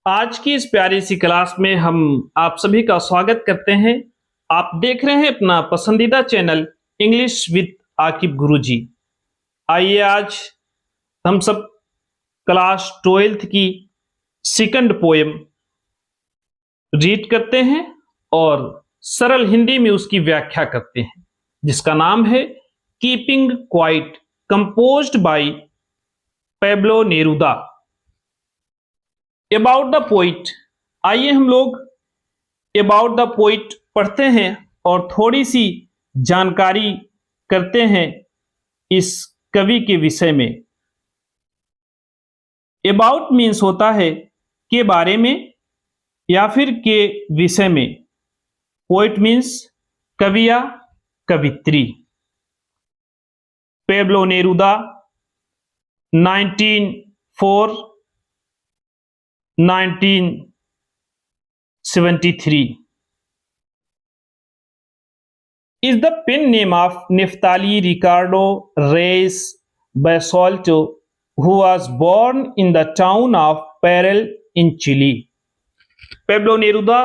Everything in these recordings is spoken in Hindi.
आज की इस प्यारी सी क्लास में हम आप सभी का स्वागत करते हैं। आप देख रहे हैं अपना पसंदीदा चैनल इंग्लिश विद आकिब गुरुजी। आइए आज हम सब क्लास 12th की सेकंड पोएम रीड करते हैं और सरल हिंदी में उसकी व्याख्या करते हैं, जिसका नाम है keeping quiet, composed bye Pablo Neruda. About the poet, आइए हम लोग अबाउट द पोइट पढ़ते हैं और थोड़ी सी जानकारी करते हैं इस कवि के विषय में। अबाउट मीन्स होता है के बारे में या फिर के विषय में। पोइट मीन्स कवि या कवित्री। Pablo Neruda 1904 1973 is the pen name of Neftali Ricardo Reyes Basolto, who was born in the town of Parel in Chile. Pablo Neruda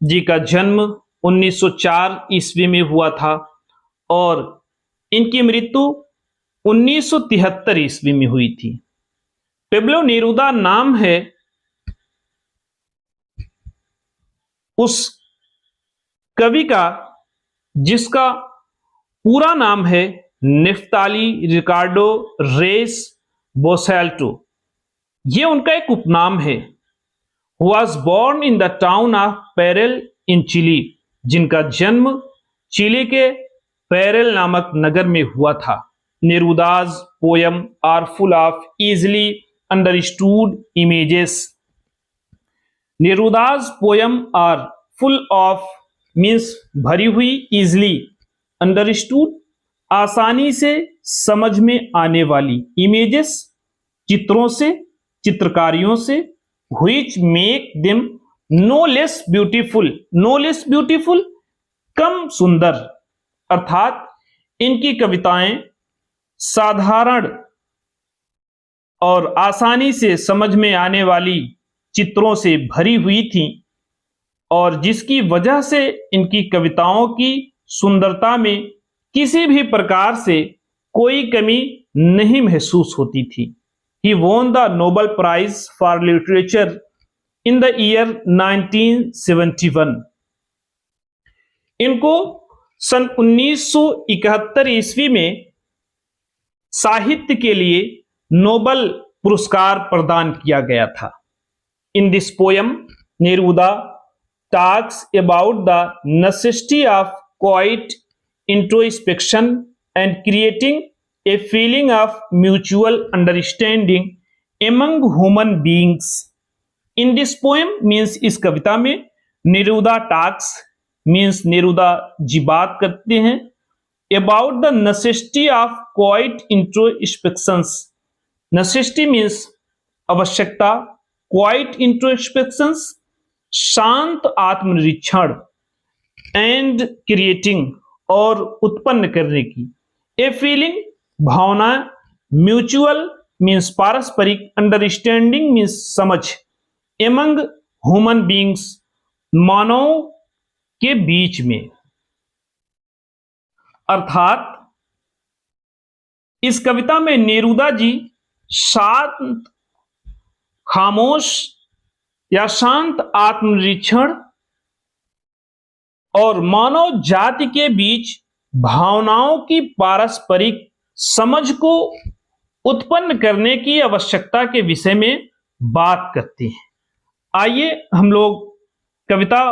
ji का जन्म 1904 ईस्वी में हुआ था और इनकी मृत्यु 1973 ईस्वी में हुई थी। पेब्लो नेरुदा नाम है उस कवि का जिसका पूरा नाम है नेफ्ताली रिकार्डो रेस बोसैल्टो। यह उनका एक उपनाम है। Was born in the town of Parral in Chile, जिनका जन्म चिली के पेरेल नामक नगर में हुआ था। Neruda's poem are full of easily understood images. Neruda's poem are full of means भरी हुई, इजली, अंडरस्टूड आसानी से समझ में आने वाली, इमेजेस चित्रों से, चित्रकारियों से, which make them no less beautiful, no less beautiful कम सुंदर, अर्थात इनकी कविताएं साधारण और आसानी से समझ में आने वाली चित्रों से भरी हुई थी और जिसकी वजह से इनकी कविताओं की सुंदरता में किसी भी प्रकार से कोई कमी नहीं महसूस होती थी। He won the Nobel Prize for Literature in the year 1971. इनको सन 1971 ईस्वी में साहित्य के लिए नोबेल पुरस्कार प्रदान किया गया था। In this poem, Neruda talks about the necessity of quiet introspection and creating a feeling of mutual understanding among human beings. In this poem means इस कविता में नेरुदा talks means नेरुदा जी बात करते हैं about the necessity of quiet introspections. Necessity means आवश्यकता, क्वाइट इंट्रोस्पेक्शंस शांत आत्मनिरीक्षण, एंड क्रिएटिंग और उत्पन्न करने की, ए फीलिंग भावना, म्यूचुअल मीन्स पारस्परिक, अंडरस्टैंडिंग मीन्स समझ, एमंग ह्यूमन बींग्स मानव के बीच में, अर्थात इस कविता में नेरुदा जी शांत, खामोश या शांत आत्मनिरीक्षण और मानव जाति के बीच भावनाओं की पारस्परिक समझ को उत्पन्न करने की आवश्यकता के विषय में बात करते हैं। आइए हम लोग कविता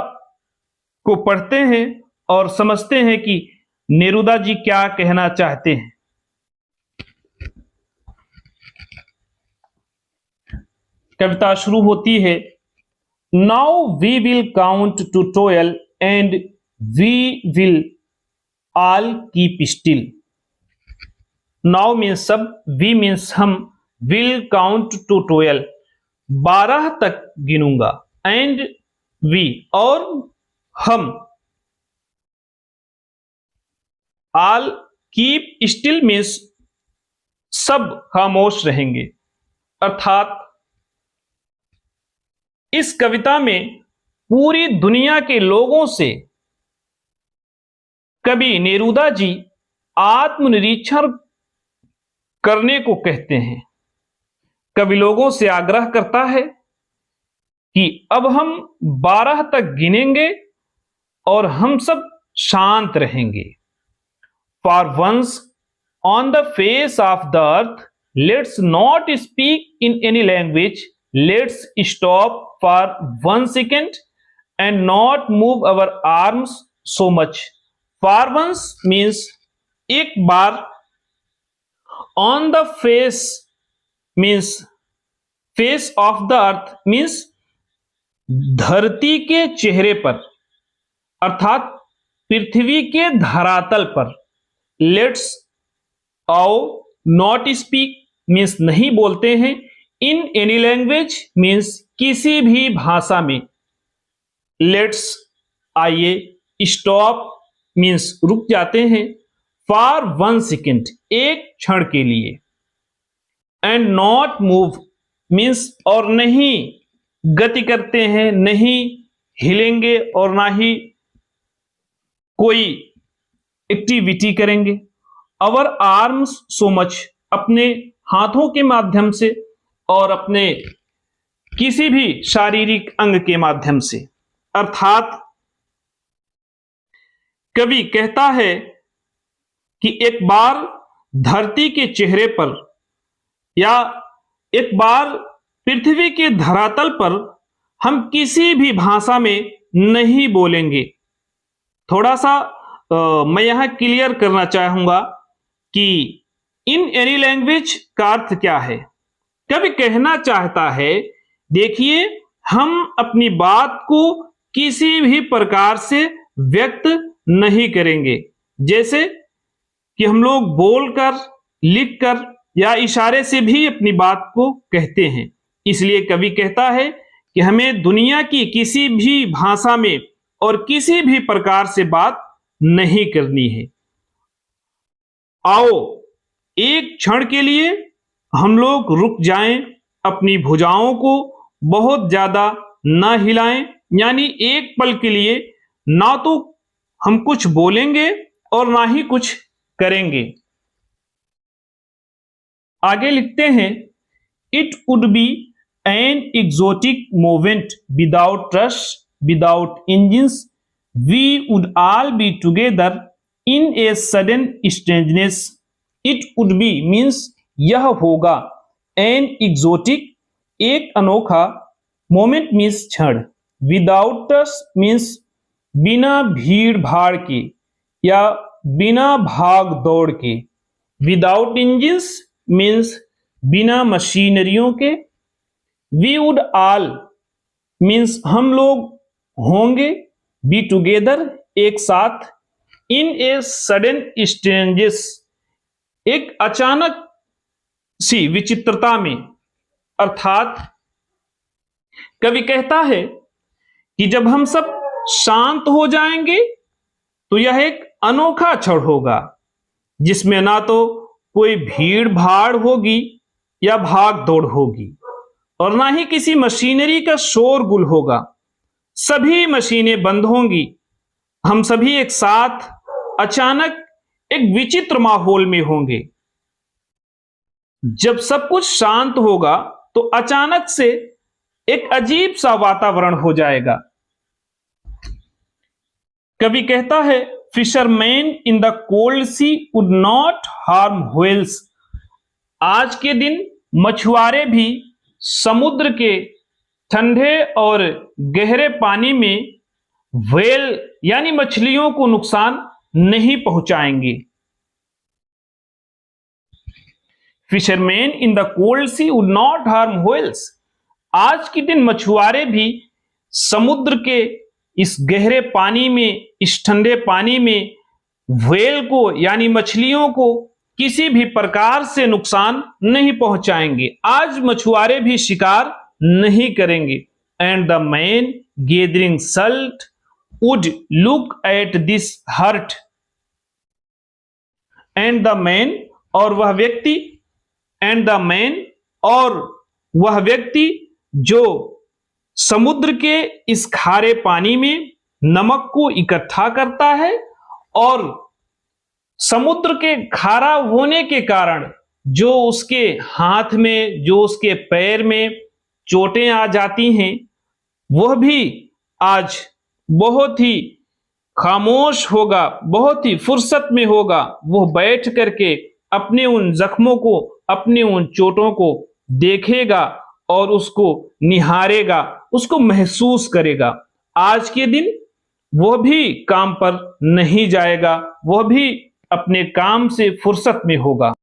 को पढ़ते हैं और समझते हैं कि नेरुदा जी क्या कहना चाहते हैं। कविता शुरू होती है, now we will count to 12 and we will all keep still. Now means सब, वी मीन्स हम, विल काउंट टू 12 12 तक गिनूंगा, एंड वी और हम, ऑल कीप स्टिल मीन्स सब खामोश रहेंगे, अर्थात इस कविता में पूरी दुनिया के लोगों से कवि नेरुदा जी आत्मनिरीक्षण करने को कहते हैं। कवि लोगों से आग्रह करता है कि अब हम 12 तक गिनेंगे और हम सब शांत रहेंगे। For once on the face of the earth let's not speak in any language, let's stop for 1 second and not move our arms so much. For once means एक बार, on the face means face of the earth means धरती के चेहरे पर अर्थात पृथ्वी के धरातल पर। लेट्स आओ, नॉट स्पीक मीन्स नहीं बोलते हैं, इन एनी लैंग्वेज मीन्स किसी भी भाषा में। लेट्स आइए, स्टॉप मीन्स रुक जाते हैं, फॉर 1 सेकेंड एक क्षण के लिए, एंड नॉट मूव मीन्स और नहीं गति करते हैं, नहीं हिलेंगे और ना ही कोई एक्टिविटी करेंगे। अवर आर्म्स सो मच अपने हाथों के माध्यम से और अपने किसी भी शारीरिक अंग के माध्यम से। अर्थात कवि कहता है कि एक बार धरती के चेहरे पर या एक बार पृथ्वी के धरातल पर हम किसी भी भाषा में नहीं बोलेंगे। थोड़ा सा मैं यहां क्लियर करना चाहूंगा कि इन एनी लैंग्वेज का अर्थ क्या है। कवि कहना चाहता है, देखिए हम अपनी बात को किसी भी प्रकार से व्यक्त नहीं करेंगे, जैसे कि हम लोग बोलकर, लिखकर या इशारे से भी अपनी बात को कहते हैं। इसलिए कवि कहता है कि हमें दुनिया की किसी भी भाषा में और किसी भी प्रकार से बात नहीं करनी है। आओ एक क्षण के लिए हम लोग रुक जाएं, अपनी भुजाओं को बहुत ज्यादा ना हिलाएं, यानी एक पल के लिए ना तो हम कुछ बोलेंगे और ना ही कुछ करेंगे। आगे लिखते हैं, it would be an exotic movement without rush, without engines, we would all be together in a sudden strangeness. It would be means यह होगा, एन एक्सोटिक एक अनोखा, मोमेंट मीन्स क्षण, विदाउट रश मीन्स बिना भीड़ भाड़ के या बिना भाग दौड़ के, विदाउट इंजिन्स मीन्स बिना मशीनरियों के, वी वुड ऑल मीन्स हम लोग होंगे, बी टुगेदर एक साथ, इन ए सडन स्ट्रेंजेस एक अचानक सी विचित्रता में। अर्थात कवि कहता है कि जब हम सब शांत हो जाएंगे तो यह एक अनोखा क्षण होगा, जिसमें ना तो कोई भीड़ भाड़ होगी या भाग दौड़ होगी और ना ही किसी मशीनरी का शोरगुल होगा। सभी मशीनें बंद होंगी, हम सभी एक साथ अचानक एक विचित्र माहौल में होंगे। जब सब कुछ शांत होगा तो अचानक से एक अजीब सा वातावरण हो जाएगा। कवि कहता है, fisherman in the cold sea would not harm whales. आज के दिन मछुआरे भी समुद्र के ठंडे और गहरे पानी में व्हेल यानी मछलियों को नुकसान नहीं पहुंचाएंगे। Fisherman in the cold sea would not harm whales. आज के दिन मछुआरे भी समुद्र के इस गहरे पानी में, इस ठंडे पानी में व्हेल को यानी मछलियों को किसी भी प्रकार से नुकसान नहीं पहुंचाएंगे। आज मछुआरे भी शिकार नहीं करेंगे। And the man gathering salt would look at this hurt. And the man और वह व्यक्ति, एंड द मैन और वह व्यक्ति जो समुद्र के इस खारे पानी में नमक को इकट्ठा करता है और समुद्र के खारा होने के कारण जो उसके हाथ में, जो उसके पैर में चोटें आ जाती हैं, वह भी आज बहुत ही खामोश होगा, बहुत ही फुर्सत में होगा। वह बैठ करके अपने उन जख्मों को, अपने उन चोटों को देखेगा और उसको निहारेगा, उसको महसूस करेगा। आज के दिन वह भी काम पर नहीं जाएगा, वह भी अपने काम से फुर्सत में होगा।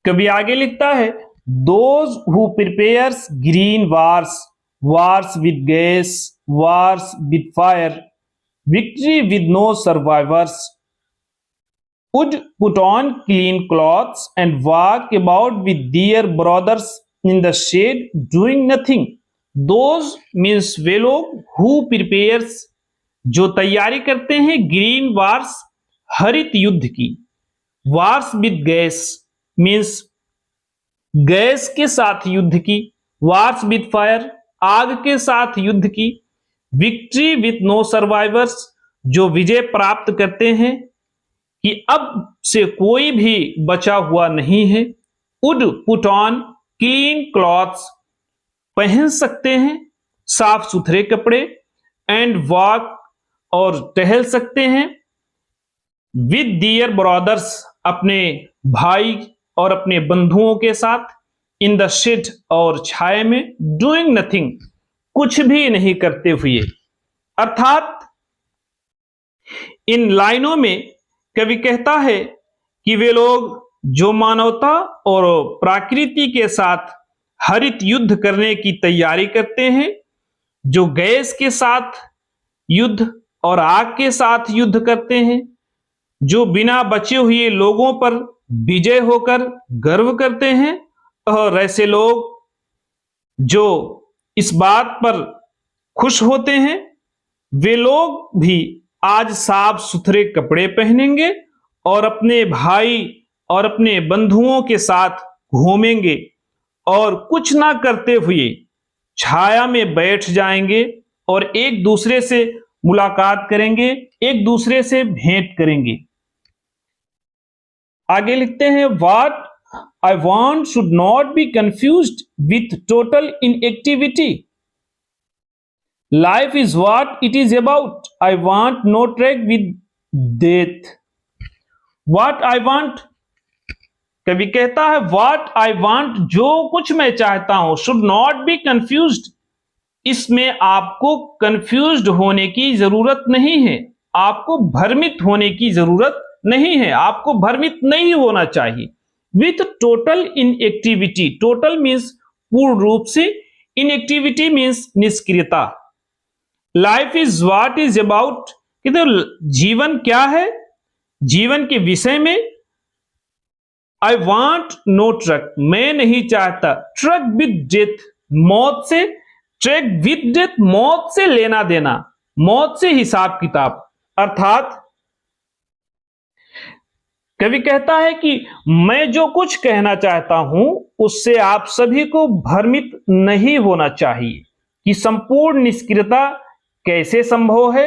कभी आगे लिखता है, those who prepares green wars, wars with gas, wars with fire, victory with no survivors, would put on clean clothes and walk about with their brothers in the shade doing nothing. Those means वे लोग who prepares, जो तैयारी करते हैं ग्रीन वार्स, हरित युद्ध की। Wars with gas means gas के साथ युद्ध की। वार्स विद फायर, आग के साथ युद्ध की। विक्ट्री विद नो सर्वाइवर्स, जो विजय प्राप्त करते हैं कि अब से कोई भी बचा हुआ नहीं है। Would put on clean clothes, पहन सकते हैं साफ सुथरे कपड़े। एंड वॉक, और टहल सकते हैं। विद दियर ब्रदर्स, अपने भाई और अपने बंधुओं के साथ। इन द शेड, और छाए में। डूइंग नथिंग, कुछ भी नहीं करते हुए। अर्थात इन लाइनों में कवि कहता है कि वे लोग जो मानवता और प्रकृति के साथ हरित युद्ध करने की तैयारी करते हैं, जो गैस के साथ युद्ध और आग के साथ युद्ध करते हैं, जो बिना बचे हुए लोगों पर विजय होकर गर्व करते हैं, और ऐसे लोग जो इस बात पर खुश होते हैं, वे लोग भी आज साफ सुथरे कपड़े पहनेंगे और अपने भाई और अपने बंधुओं के साथ घूमेंगे और कुछ ना करते हुए छाया में बैठ जाएंगे और एक दूसरे से मुलाकात करेंगे, एक दूसरे से भेंट करेंगे। आगे लिखते हैं, what I want should not be confused with total inactivity. Life is what it is about. I want no track with death. What I want, कवि कहता है what I want, जो कुछ मैं चाहता हूं, should not be confused. इसमें आपको confused होने की जरूरत नहीं है, आपको भ्रमित होने की जरूरत नहीं है, आपको भ्रमित नहीं होना चाहिए। With total inactivity, total means पूर्ण रूप से, inactivity means निष्क्रियता। Life is what is about, जीवन क्या है, जीवन के विषय में। आई वॉन्ट नो ट्रक, मैं नहीं चाहता ट्रक विद डेथ, मौत से। ट्रक विद डेथ, मौत से लेना देना, मौत से हिसाब किताब। अर्थात कवि कहता है कि मैं जो कुछ कहना चाहता हूं उससे आप सभी को भ्रमित नहीं होना चाहिए कि संपूर्ण निष्क्रियता कैसे संभव है,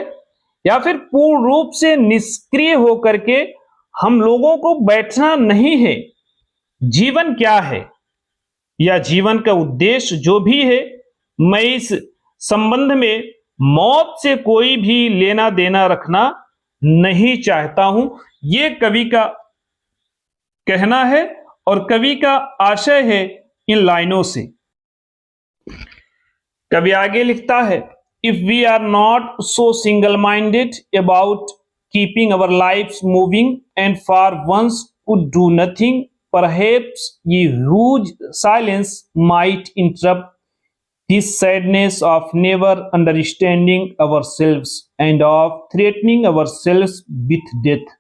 या फिर पूर्ण रूप से निष्क्रिय होकर के हम लोगों को बैठना नहीं है। जीवन क्या है या जीवन का उद्देश्य जो भी है, मैं इस संबंध में मौत से कोई भी लेना देना रखना नहीं चाहता हूं। यह कवि का कहना है और कवि का आशय है इन लाइनों से। कवि आगे लिखता है, if we are not so single-minded about keeping our lives moving and for once could do nothing, perhaps a huge silence might interrupt this sadness of never understanding ourselves and of threatening ourselves with death.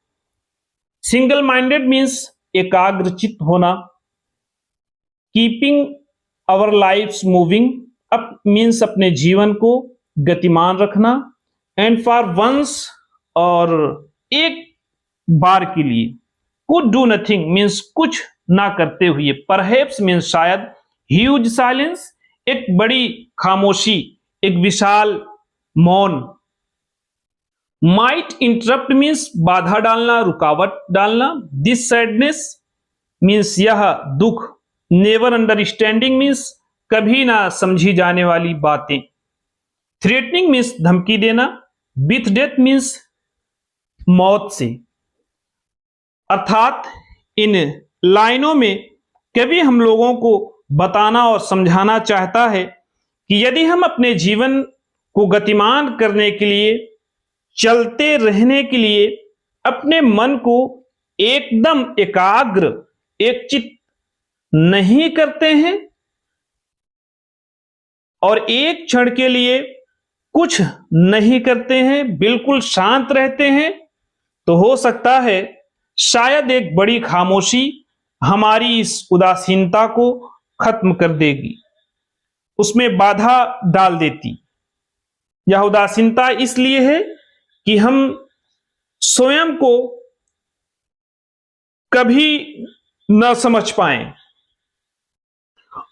Single-minded means एकाग्रचित होना। Keeping our lives moving up means अपने जीवन को गतिमान रखना। एंड फॉर वंस, और एक बार के लिए। कुड डू नथिंग मीन्स कुछ ना करते हुए। परहैप्स मीन्स शायद। ह्यूज साइलेंस, एक बड़ी खामोशी, एक विशाल मौन। माइट इंटरप्ट मीन्स बाधा डालना, रुकावट डालना। दिस सैडनेस मीन्स यह दुख। नेवर अंडरस्टैंडिंग मीन्स कभी ना समझी जाने वाली बातें। थ्रेटनिंग मीन्स धमकी देना। विथ डेथ मीन्स मौत से। अर्थात इन लाइनों में कवि हम लोगों को बताना और समझाना चाहता है कि यदि हम अपने जीवन को गतिमान करने के लिए, चलते रहने के लिए अपने मन को एकदम एकाग्र, एकचित्त नहीं करते हैं और एक क्षण के लिए कुछ नहीं करते हैं, बिल्कुल शांत रहते हैं, तो हो सकता है शायद एक बड़ी खामोशी हमारी इस उदासीनता को खत्म कर देगी, उसमें बाधा डाल देती। यह उदासीनता इसलिए है कि हम स्वयं को कभी न समझ पाए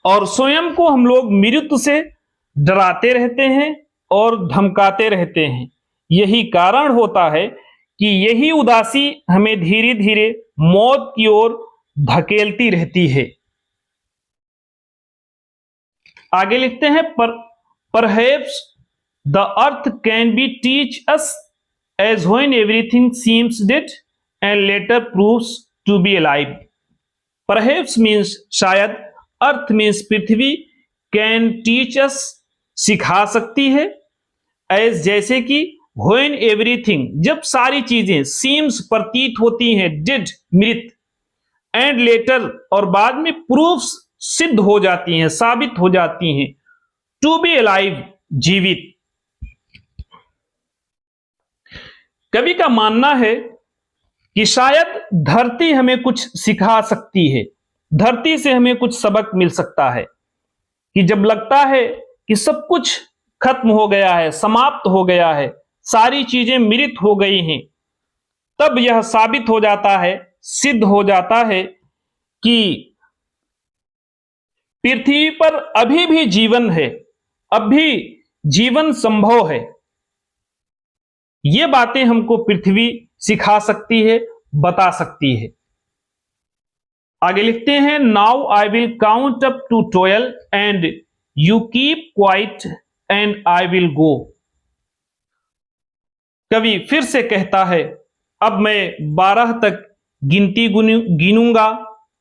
और स्वयं को हम लोग मृत्यु से डराते रहते हैं और धमकाते रहते हैं। यही कारण होता है कि यही उदासी हमें धीरे धीरे मौत की ओर धकेलती रहती है। आगे लिखते हैं, perhaps the earth can be teach us as when everything seems dead and later proves to be alive. Perhaps means शायद, अर्थ मीन्स पृथ्वी, कैन टीच अस सिखा सकती है, एज जैसे कि, व्हेन एवरीथिंग जब सारी चीजें, सीम्स प्रतीत होती हैं, डेड मृत, एंड लेटर और बाद में, प्रूफ्स सिद्ध हो जाती हैं, साबित हो जाती हैं, टू बी अलाइव जीवित। कवि का मानना है कि शायद धरती हमें कुछ सिखा सकती है, धरती से हमें कुछ सबक मिल सकता है कि जब लगता है कि सब कुछ खत्म हो गया है, समाप्त हो गया है, सारी चीजें मृत हो गई हैं, तब यह साबित हो जाता है, सिद्ध हो जाता है कि पृथ्वी पर अभी भी जीवन है, अभी जीवन संभव है। ये बातें हमको पृथ्वी सिखा सकती है, बता सकती है। आगे लिखते हैं, now I will count up to 12 and you keep quiet and I will go. कवि फिर से कहता है, अब मैं 12 तक गिनती गिनूंगा,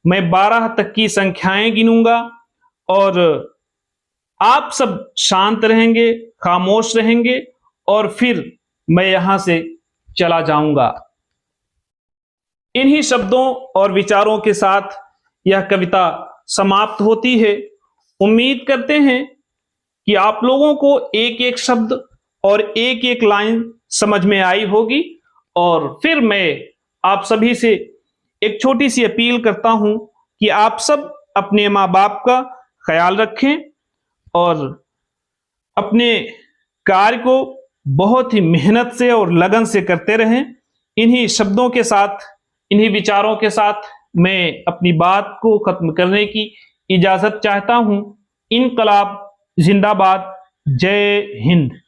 मैं 12 तक की संख्याएं गिनूंगा और आप सब शांत रहेंगे, खामोश रहेंगे और फिर मैं यहां से चला जाऊंगा। इन्हीं शब्दों और विचारों के साथ यह कविता समाप्त होती है। उम्मीद करते हैं कि आप लोगों को एक एक शब्द और एक एक लाइन समझ में आई होगी और फिर मैं आप सभी से एक छोटी सी अपील करता हूं कि आप सब अपने माँ बाप का ख्याल रखें और अपने कार्य को बहुत ही मेहनत से और लगन से करते रहें। इन्हीं शब्दों के साथ, इन्हीं विचारों के साथ मैं अपनी बात को खत्म करने की इजाजत चाहता हूं। इनकलाब जिंदाबाद। जय हिंद।